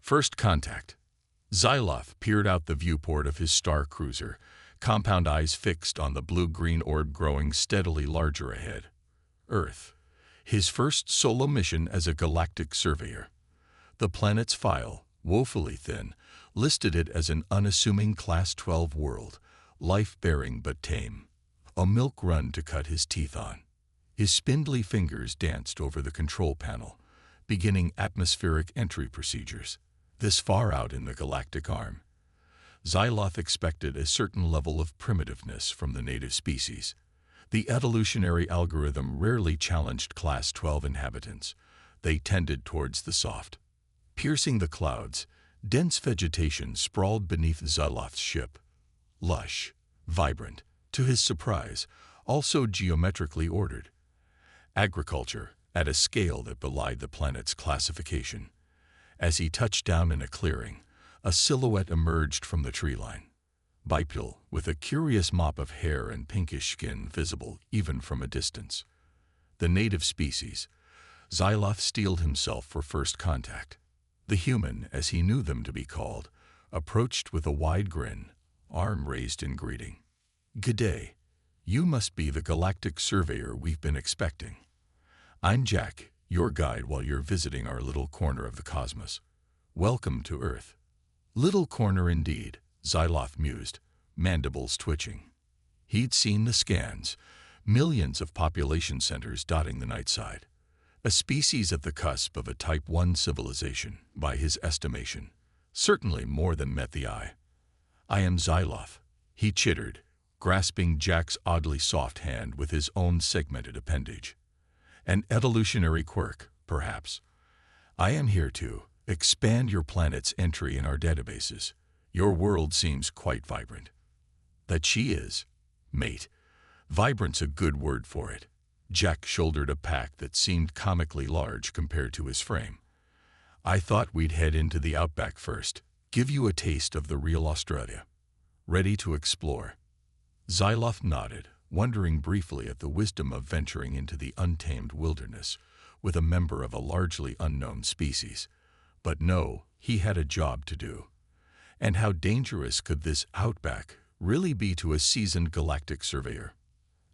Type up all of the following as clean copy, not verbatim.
First contact. Xyloth peered out the viewport of his star cruiser, compound eyes fixed on the blue-green orb growing steadily larger ahead. Earth. His first solo mission as a galactic surveyor. The planet's file, woefully thin, listed it as an unassuming Class 12 world, life-bearing but tame. A milk run to cut his teeth on. His spindly fingers danced over the control panel, beginning atmospheric entry procedures. This far out in the galactic arm, Xyloth expected a certain level of primitiveness from the native species. The evolutionary algorithm rarely challenged Class 12 inhabitants. They tended towards the soft. Piercing the clouds, dense vegetation sprawled beneath Xyloth's ship. Lush, vibrant, to his surprise, also geometrically ordered. Agriculture, at a scale that belied the planet's classification. As he touched down in a clearing, a silhouette emerged from the tree line. Bipedal, with a curious mop of hair and pinkish skin visible even from a distance. The native species. Xyloth steeled himself for first contact. The human, as he knew them to be called, approached with a wide grin, arm raised in greeting. "G'day. You must be the galactic surveyor we've been expecting. I'm Jack, your guide while you're visiting our little corner of the cosmos. Welcome to Earth." Little corner indeed, Xyloth mused, mandibles twitching. He'd seen the scans, millions of population centers dotting the night side. A species at the cusp of a Type 1 civilization, by his estimation. Certainly more than met the eye. "I am Xyloth," he chittered, grasping Jack's oddly soft hand with his own segmented appendage. An evolutionary quirk, perhaps. "I am here to expand your planet's entry in our databases. Your world seems quite vibrant." "That she is, mate. Vibrant's a good word for it." Jack shouldered a pack that seemed comically large compared to his frame. "I thought we'd head into the outback first, give you a taste of the real Australia. Ready to explore?" Xyloth nodded, wondering briefly at the wisdom of venturing into the untamed wilderness with a member of a largely unknown species. But no, he had a job to do. And how dangerous could this outback really be to a seasoned galactic surveyor?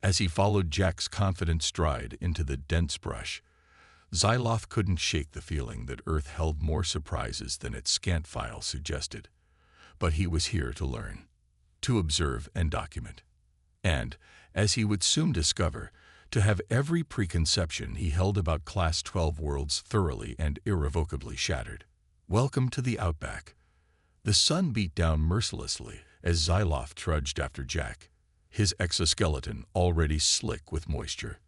As he followed Jack's confident stride into the dense brush, Xyloth couldn't shake the feeling that Earth held more surprises than its scant file suggested. But he was here to learn, to observe and document. And, as he would soon discover, to have every preconception he held about Class 12 worlds thoroughly and irrevocably shattered. Welcome to the outback. The sun beat down mercilessly as Xyloth trudged after Jack, his exoskeleton already slick with moisture.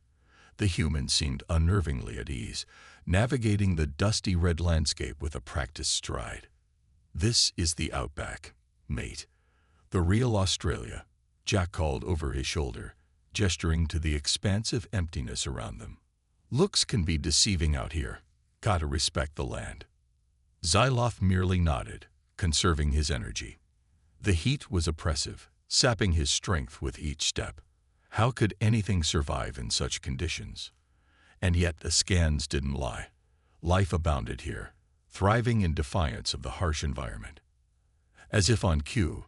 The human seemed unnervingly at ease, navigating the dusty red landscape with a practiced stride. "This is the outback, mate. The real Australia," Jack called over his shoulder, gesturing to the expansive emptiness around them. "Looks can be deceiving out here. Gotta respect the land." Xyloth merely nodded, conserving his energy. The heat was oppressive, sapping his strength with each step. How could anything survive in such conditions? And yet the scans didn't lie. Life abounded here, thriving in defiance of the harsh environment. As if on cue,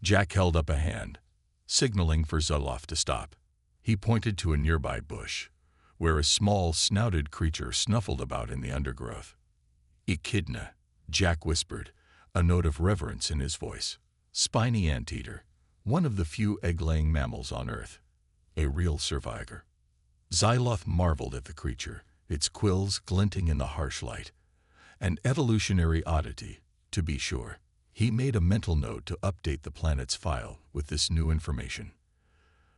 Jack held up a hand, signaling for Xyloth to stop. He pointed to a nearby bush, where a small, snouted creature snuffled about in the undergrowth. "Echidna," Jack whispered, a note of reverence in his voice. "Spiny anteater, one of the few egg-laying mammals on Earth. A real survivor." Xyloth marveled at the creature, its quills glinting in the harsh light. An evolutionary oddity, to be sure. He made a mental note to update the planet's file with this new information.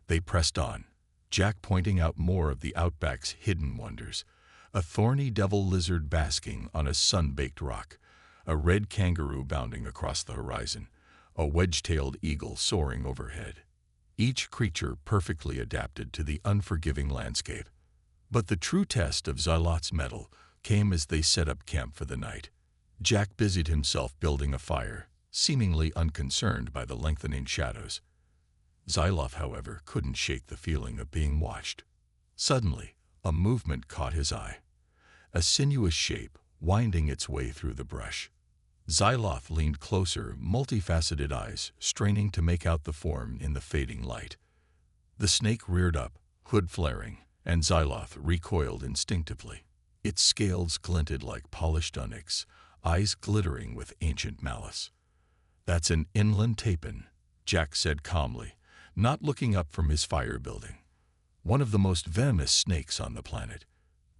They pressed on, Jack pointing out more of the outback's hidden wonders. A thorny devil lizard basking on a sun-baked rock, a red kangaroo bounding across the horizon, a wedge-tailed eagle soaring overhead. Each creature perfectly adapted to the unforgiving landscape. But the true test of Xyloth's mettle came as they set up camp for the night. Jack busied himself building a fire, seemingly unconcerned by the lengthening shadows. Xyloth, however, couldn't shake the feeling of being watched. Suddenly, a movement caught his eye. A sinuous shape winding its way through the brush. Xyloth leaned closer, multifaceted eyes straining to make out the form in the fading light. The snake reared up, hood flaring, and Xyloth recoiled instinctively. Its scales glinted like polished onyx, eyes glittering with ancient malice. "That's an inland tapir," Jack said calmly, not looking up from his fire building. "One of the most venomous snakes on the planet.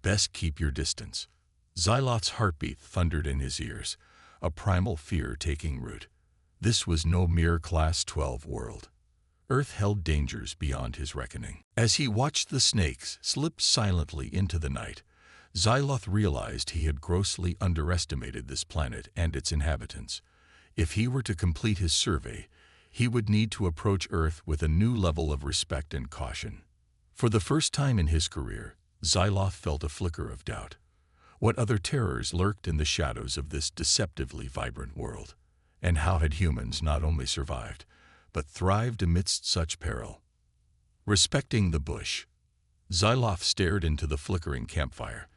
Best keep your distance." Xyloth's heartbeat thundered in his ears, a primal fear taking root. This was no mere Class 12 world. Earth held dangers beyond his reckoning. As he watched the snakes slip silently into the night, Xyloth realized he had grossly underestimated this planet and its inhabitants. If he were to complete his survey, he would need to approach Earth with a new level of respect and caution. For the first time in his career, Xyloth felt a flicker of doubt. What other terrors lurked in the shadows of this deceptively vibrant world? And how had humans not only survived, but thrived amidst such peril? Respecting the bush, Xyloth stared into the flickering campfire,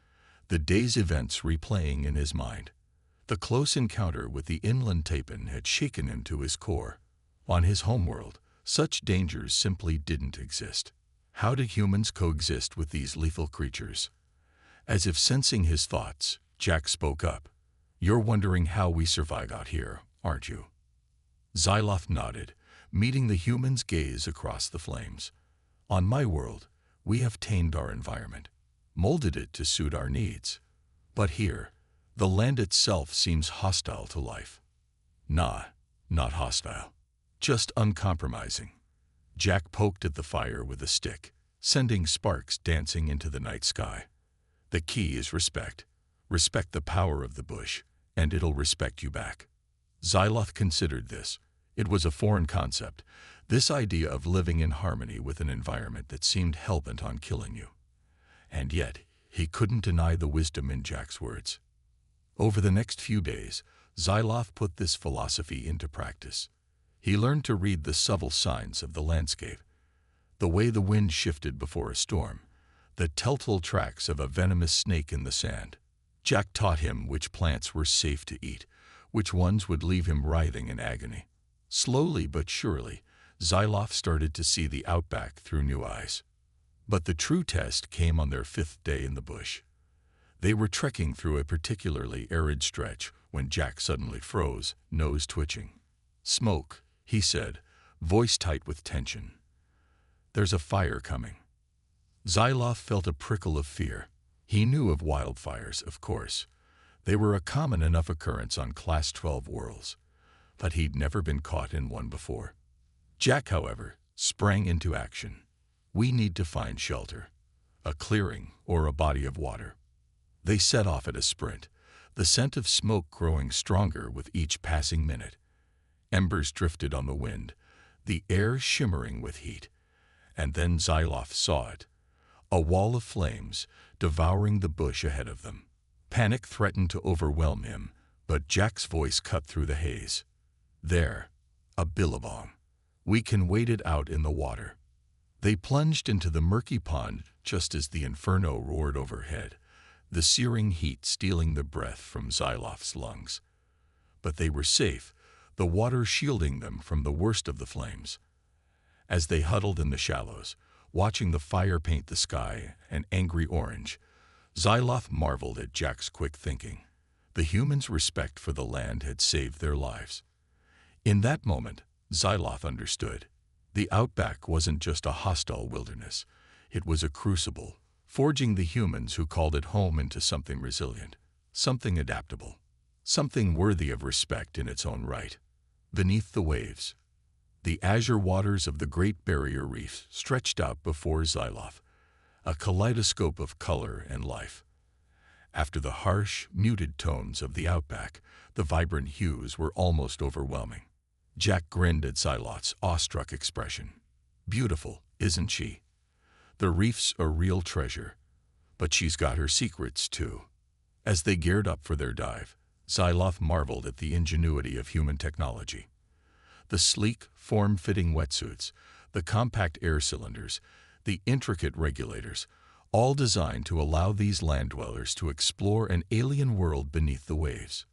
the day's events replaying in his mind. The close encounter with the inland tapir had shaken him to his core. On his homeworld, such dangers simply didn't exist. How did humans coexist with these lethal creatures? As if sensing his thoughts, Jack spoke up. "You're wondering how we survive out here, aren't you?" Xyloth nodded, meeting the human's gaze across the flames. "On my world, we have tamed our environment, molded it to suit our needs. But here, the land itself seems hostile to life." "Nah, not hostile. Just uncompromising." Jack poked at the fire with a stick, sending sparks dancing into the night sky. "The key is respect. Respect the power of the bush, and it'll respect you back." Xyloth considered this. It was a foreign concept, this idea of living in harmony with an environment that seemed hell-bent on killing you. And yet, he couldn't deny the wisdom in Jack's words. Over the next few days, Xyloth put this philosophy into practice. He learned to read the subtle signs of the landscape, the way the wind shifted before a storm, the telltale tracks of a venomous snake in the sand. Jack taught him which plants were safe to eat, which ones would leave him writhing in agony. Slowly but surely, Xyloth started to see the outback through new eyes. But the true test came on their 5th day in the bush. They were trekking through a particularly arid stretch when Jack suddenly froze, nose twitching. "Smoke," he said, voice tight with tension. "There's a fire coming." Xyloth felt a prickle of fear. He knew of wildfires, of course. They were a common enough occurrence on Class 12 worlds, but he'd never been caught in one before. Jack, however, sprang into action. "We need to find shelter, a clearing or a body of water." They set off at a sprint, the scent of smoke growing stronger with each passing minute. Embers drifted on the wind, the air shimmering with heat. And then Xyloth saw it. A wall of flames, devouring the bush ahead of them. Panic threatened to overwhelm him, but Jack's voice cut through the haze. "There, a billabong. We can wait it out in the water." They plunged into the murky pond just as the inferno roared overhead, the searing heat stealing the breath from Xyloth's lungs. But they were safe, the water shielding them from the worst of the flames. As they huddled in the shallows, watching the fire paint the sky an angry orange, Xyloth marveled at Jack's quick thinking. The humans' respect for the land had saved their lives. In that moment, Xyloth understood. The outback wasn't just a hostile wilderness. It was a crucible, forging the humans who called it home into something resilient, something adaptable, something worthy of respect in its own right. Beneath the waves, the azure waters of the Great Barrier Reef stretched out before Xyloth, a kaleidoscope of color and life. After the harsh, muted tones of the outback, the vibrant hues were almost overwhelming. Jack grinned at Xyloth's awestruck expression. "Beautiful, isn't she? The reef's a real treasure, but she's got her secrets too." As they geared up for their dive, Xyloth marveled at the ingenuity of human technology. The sleek, form-fitting wetsuits, the compact air cylinders, the intricate regulators, all designed to allow these land dwellers to explore an alien world beneath the waves.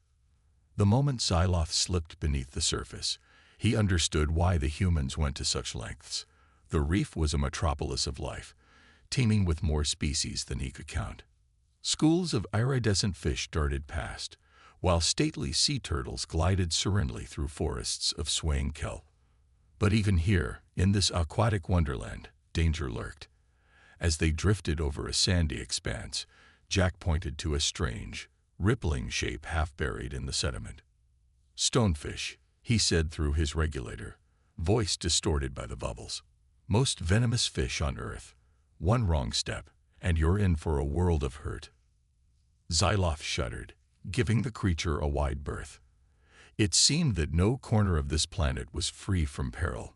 The moment Xyloth slipped beneath the surface, he understood why the humans went to such lengths. The reef was a metropolis of life, teeming with more species than he could count. Schools of iridescent fish darted past, while stately sea turtles glided serenely through forests of swaying kelp. But even here, in this aquatic wonderland, danger lurked. As they drifted over a sandy expanse, Jack pointed to a strange, rippling shape half buried in the sediment. "Stonefish," he said through his regulator, voice distorted by the bubbles. "Most venomous fish on Earth. One wrong step, and you're in for a world of hurt." Xyloth shuddered, giving the creature a wide berth. It seemed that no corner of this planet was free from peril.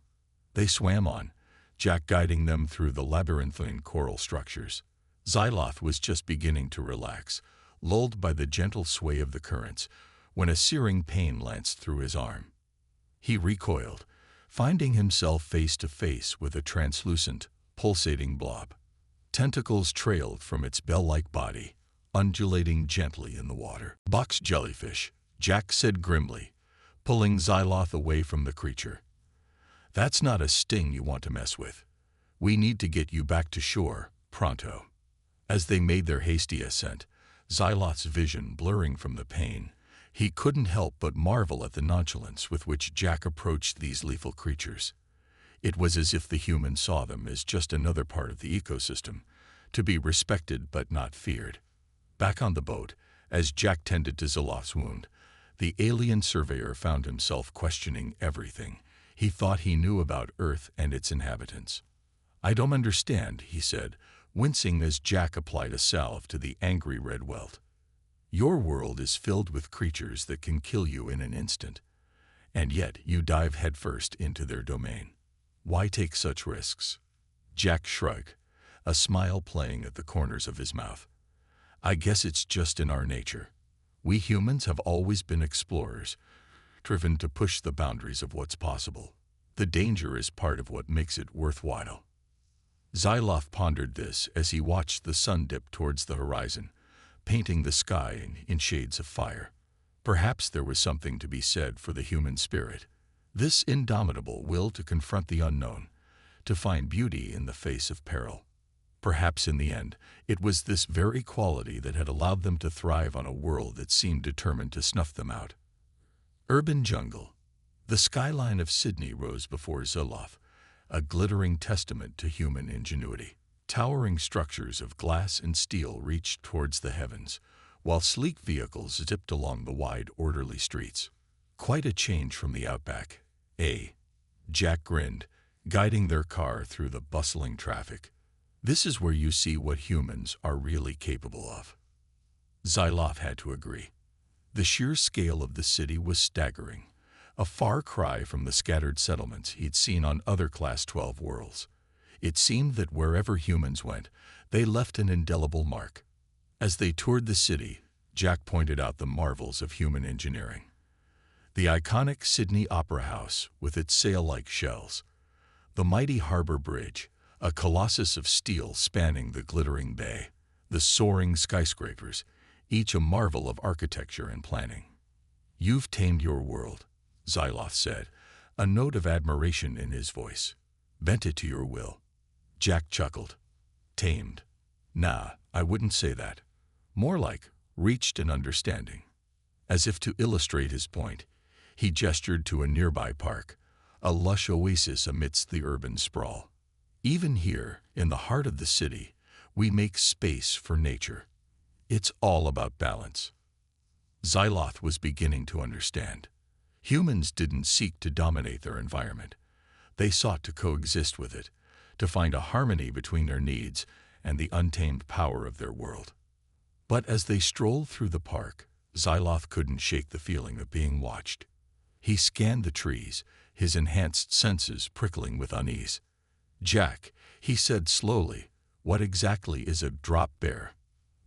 They swam on, Jack guiding them through the labyrinthine coral structures. Xyloth was just beginning to relax, lulled by the gentle sway of the currents, when a searing pain lanced through his arm. He recoiled, finding himself face to face with a translucent, pulsating blob. Tentacles trailed from its bell-like body, undulating gently in the water. "Box jellyfish," Jack said grimly, pulling Xyloth away from the creature. "That's not a sting you want to mess with. We need to get you back to shore, pronto." As they made their hasty ascent, Xyloth's vision blurring from the pain, he couldn't help but marvel at the nonchalance with which Jack approached these lethal creatures. It was as if the humans saw them as just another part of the ecosystem, to be respected but not feared. Back on the boat, as Jack tended to Xyloth's wound, the alien surveyor found himself questioning everything he thought he knew about Earth and its inhabitants. "I don't understand," he said, wincing as Jack applied a salve to the angry red welt. "Your world is filled with creatures that can kill you in an instant, and yet you dive headfirst into their domain. Why take such risks?" Jack shrugged, a smile playing at the corners of his mouth. "I guess it's just in our nature. We humans have always been explorers, driven to push the boundaries of what's possible. The danger is part of what makes it worthwhile." Xyloth pondered this as he watched the sun dip towards the horizon, painting the sky in shades of fire. Perhaps there was something to be said for the human spirit, this indomitable will to confront the unknown, to find beauty in the face of peril. Perhaps in the end, it was this very quality that had allowed them to thrive on a world that seemed determined to snuff them out. Urban jungle. The skyline of Sydney rose before Xyloth, a glittering testament to human ingenuity. Towering structures of glass and steel reached towards the heavens, while sleek vehicles zipped along the wide, orderly streets. Quite a change from the outback, eh? Jack grinned, guiding their car through the bustling traffic. "This is where you see what humans are really capable of." Xyloth had to agree. The sheer scale of the city was staggering, a far cry from the scattered settlements he'd seen on other Class 12 worlds. It seemed that wherever humans went, they left an indelible mark. As they toured the city, Jack pointed out the marvels of human engineering. The iconic Sydney Opera House with its sail-like shells, the mighty harbor bridge, a colossus of steel spanning the glittering bay, the soaring skyscrapers, each a marvel of architecture and planning. "You've tamed your world," Xyloth said, a note of admiration in his voice. "Bent it to your will." Jack chuckled. "Tamed? Nah, I wouldn't say that. More like reached an understanding." As if to illustrate his point, he gestured to a nearby park, a lush oasis amidst the urban sprawl. "Even here, in the heart of the city, we make space for nature. It's all about balance." Xyloth was beginning to understand. Humans didn't seek to dominate their environment. They sought to coexist with it, to find a harmony between their needs and the untamed power of their world. But as they strolled through the park, Xyloth couldn't shake the feeling of being watched. He scanned the trees, his enhanced senses prickling with unease. "Jack," he said slowly, "what exactly is a drop bear?"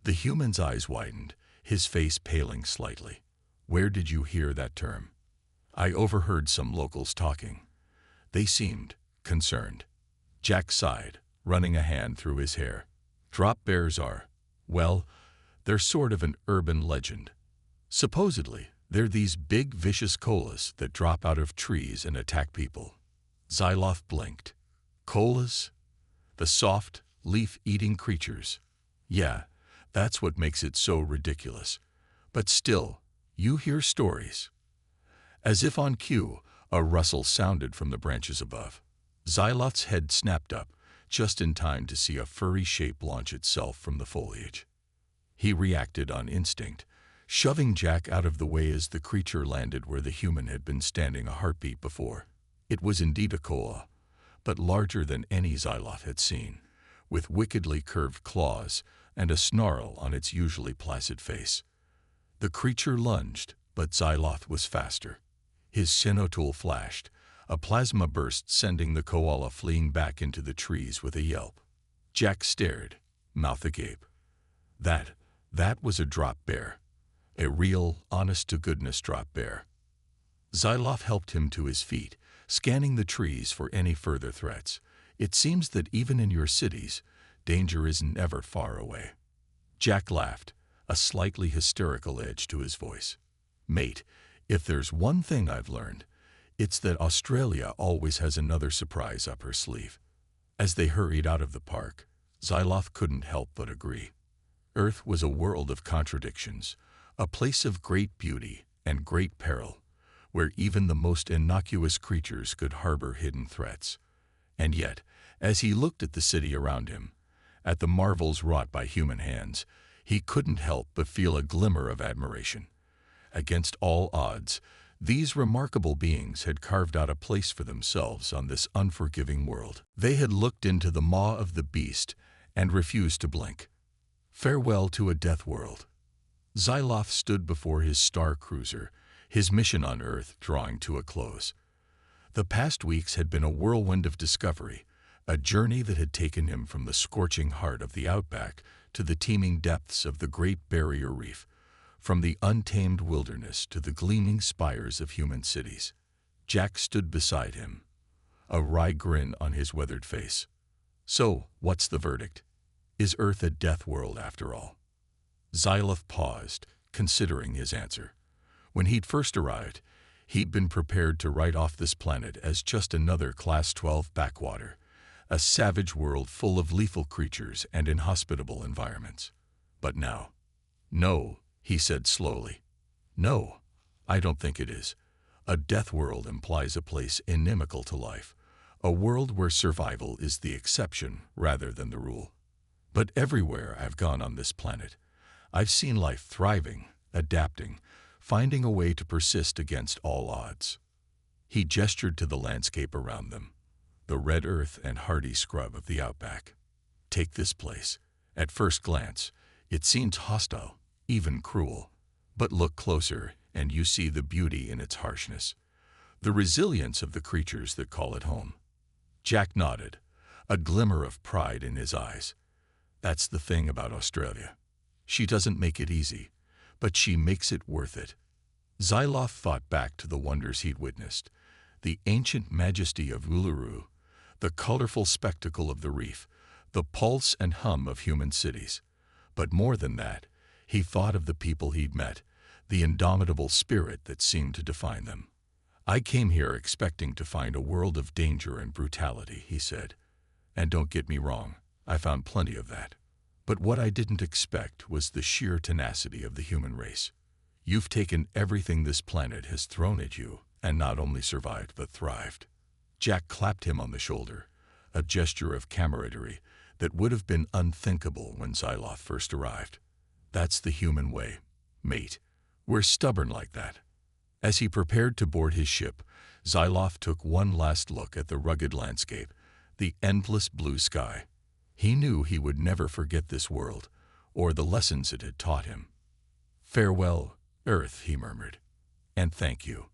The human's eyes widened, his face paling slightly. "Where did you hear that term?" "I overheard some locals talking. They seemed concerned." Jack sighed, running a hand through his hair. "Drop bears are, well, they're sort of an urban legend. Supposedly, They're these big, vicious koalas that drop out of trees and attack people. Xyloth blinked. Koalas? The soft, leaf-eating creatures. Yeah, that's what makes it so ridiculous. But still, you hear stories. As if on cue, a rustle sounded from the branches above. Xyloth's head snapped up, just in time to see a furry shape launch itself from the foliage. He reacted on instinct, shoving Jack out of the way as the creature landed where the human had been standing a heartbeat before. It was indeed a koala, but larger than any Xyloth had seen, with wickedly curved claws and a snarl on its usually placid face. The creature lunged, but Xyloth was faster. His Sinotool flashed, a plasma burst sending the koala fleeing back into the trees with a yelp. Jack stared, mouth agape. That was a drop bear. A real, honest-to-goodness drop bear. Xyloth helped him to his feet, scanning the trees for any further threats. It seems that even in your cities, danger is never far away. Jack laughed, a slightly hysterical edge to his voice. Mate, if there's one thing I've learned, it's that Australia always has another surprise up her sleeve. As they hurried out of the park, Xyloth couldn't help but agree. Earth was a world of contradictions, a place of great beauty and great peril, where even the most innocuous creatures could harbor hidden threats. And yet, as he looked at the city around him, at the marvels wrought by human hands, he couldn't help but feel a glimmer of admiration. Against all odds, these remarkable beings had carved out a place for themselves on this unforgiving world. They had looked into the maw of the beast and refused to blink. Farewell to a death world. Xyloth stood before his star cruiser, his mission on Earth drawing to a close. The past weeks had been a whirlwind of discovery, a journey that had taken him from the scorching heart of the outback to the teeming depths of the Great Barrier Reef, from the untamed wilderness to the gleaming spires of human cities. Jack stood beside him, a wry grin on his weathered face. So, what's the verdict? Is Earth a death world after all? Xyloth paused, considering his answer. When he'd first arrived, he'd been prepared to write off this planet as just another Class 12 backwater, a savage world full of lethal creatures and inhospitable environments. But now, no, he said slowly. No, I don't think it is. A death world implies a place inimical to life, a world where survival is the exception rather than the rule. But everywhere I've gone on this planet, I've seen life thriving, adapting, finding a way to persist against all odds. He gestured to the landscape around them, the red earth and hardy scrub of the outback. Take this place. At first glance, it seems hostile, even cruel. But look closer, and you see the beauty in its harshness, the resilience of the creatures that call it home. Jack nodded, a glimmer of pride in his eyes. That's the thing about Australia. She doesn't make it easy, but she makes it worth it. Xyloth thought back to the wonders he'd witnessed, the ancient majesty of Uluru, the colorful spectacle of the reef, the pulse and hum of human cities. But more than that, he thought of the people he'd met, the indomitable spirit that seemed to define them. I came here expecting to find a world of danger and brutality, he said. And don't get me wrong, I found plenty of that. But what I didn't expect was the sheer tenacity of the human race. You've taken everything this planet has thrown at you, and not only survived but thrived. Jack clapped him on the shoulder, a gesture of camaraderie that would have been unthinkable when Xyloth first arrived. That's the human way, mate. We're stubborn like that. As he prepared to board his ship, Xyloth took one last look at the rugged landscape, the endless blue sky. He knew he would never forget this world, or the lessons it had taught him. Farewell, Earth, he murmured, and thank you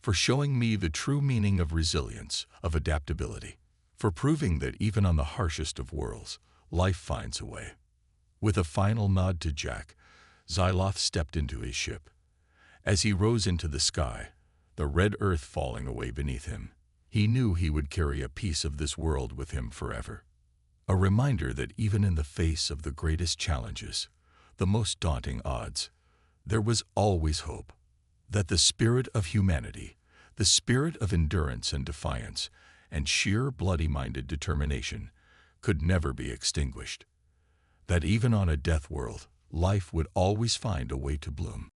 for showing me the true meaning of resilience, of adaptability, for proving that even on the harshest of worlds, life finds a way. With a final nod to Jack, Xyloth stepped into his ship. As he rose into the sky, the red earth falling away beneath him, he knew he would carry a piece of this world with him forever. A reminder that even in the face of the greatest challenges, the most daunting odds, there was always hope. that the spirit of humanity, the spirit of endurance and defiance, and sheer bloody-minded determination could never be extinguished. That even on a death world, life would always find a way to bloom.